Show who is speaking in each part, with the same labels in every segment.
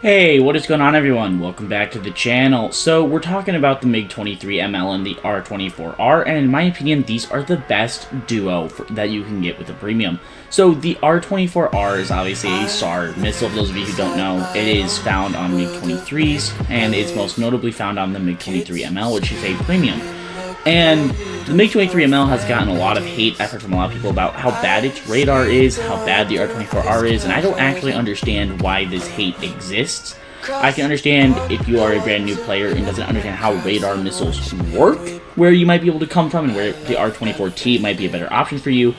Speaker 1: Hey, what is going on everyone? Welcome back to the channel. So we're talking about the MiG-23ML and the R-24R, and in my opinion, these are the best duo that you can get with the premium. So the R-24R is obviously a SAR missile. For those of you who don't know, it is found on MiG-23s, and it's most notably found on the MiG-23ML, which is a premium. And the MiG-23ML has gotten a lot of hate effort from a lot of people about how bad its radar is, how bad the R-24R is, and I don't actually understand why this hate exists. I can understand if you are a brand new player and doesn't understand how radar missiles work, where you might be able to come from and where the R-24T might be a better option for you.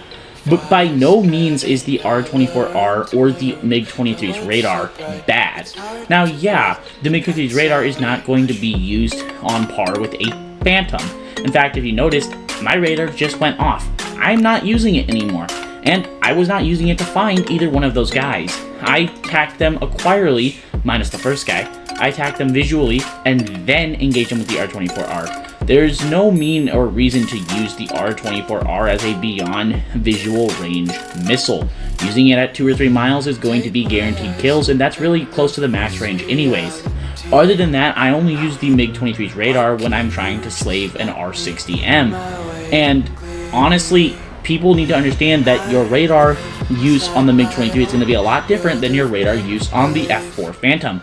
Speaker 1: But by no means is the R-24R or the MiG-23's radar bad. Now, yeah, the MiG-23's radar is not going to be used on par with a Phantom. In fact, if you noticed, my radar just went off. I'm not using it anymore, and I was not using it to find either one of those guys. I tacked them acquirely, minus the first guy. I tacked them visually, and then engaged them with the R-24R. There's no mean or reason to use the R-24R as a beyond visual range missile. Using it at 2 or 3 miles is going to be guaranteed kills, and that's really close to the max range anyways. Other than that, I only use the MiG-23's radar when I'm trying to slave an R-60M. And honestly, people need to understand that your radar use on the MiG-23 is going to be a lot different than your radar use on the F-4 Phantom.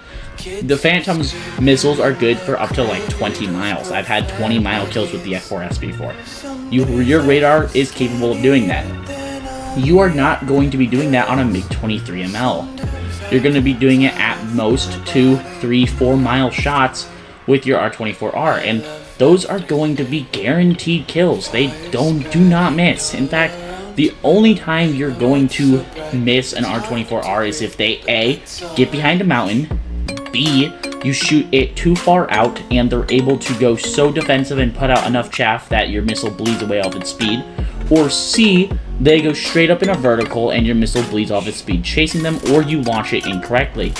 Speaker 1: The Phantom's missiles are good for up to like 20 miles. I've had 20-mile kills with the F-4S before. Your radar is capable of doing that. You are not going to be doing that on a MiG-23ML. You're going to be doing it at most 2, 3, 4 mile shots with your R-24R, and those are going to be guaranteed kills. They do not miss. In fact, the only time you're going to miss an R-24R is if they A, get behind a mountain, B, you shoot it too far out and they're able to go so defensive and put out enough chaff that your missile bleeds away off its speed, or C, they go straight up in a vertical and your missile bleeds off its speed chasing them, or you launch it incorrectly.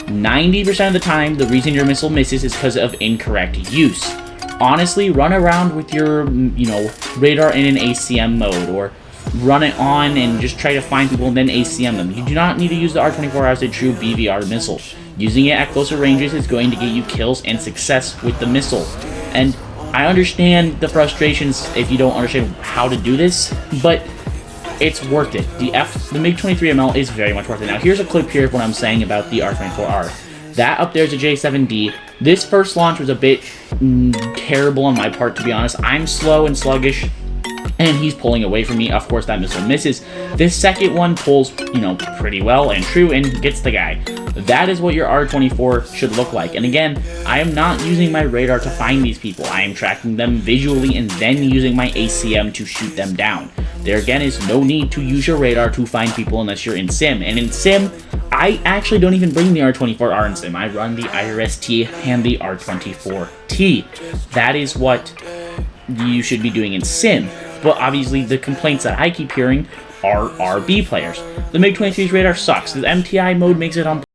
Speaker 1: 90% of the time, the reason your missile misses is because of incorrect use. Honestly, run around with your, radar in an ACM mode, or run it on and just try to find people and then ACM them. You do not need to use the R-24R as a true BVR missile. Using it at closer ranges is going to get you kills and success with the missile. And I understand the frustrations if you don't understand how to do this, but it's worth it. The MiG-23ML is very much worth it. Now, here's a clip here of what I'm saying about the R-24R. That up there is a J7D. This first launch was a bit terrible on my part, to be honest. I'm slow and sluggish, and he's pulling away from me. Of course, that missile misses. This second one pulls, pretty well and true and gets the guy. That is what your R-24 should look like. And again, I am not using my radar to find these people. I am tracking them visually and then using my ACM to shoot them down. There again is no need to use your radar to find people unless you're in Sim. And in Sim, I actually don't even bring the R-24R in Sim. I run the IRST and the R-24T. That is what you should be doing in Sim. But obviously, the complaints that I keep hearing are RB players. The MiG-23's radar sucks. The MTI mode makes it unplayable.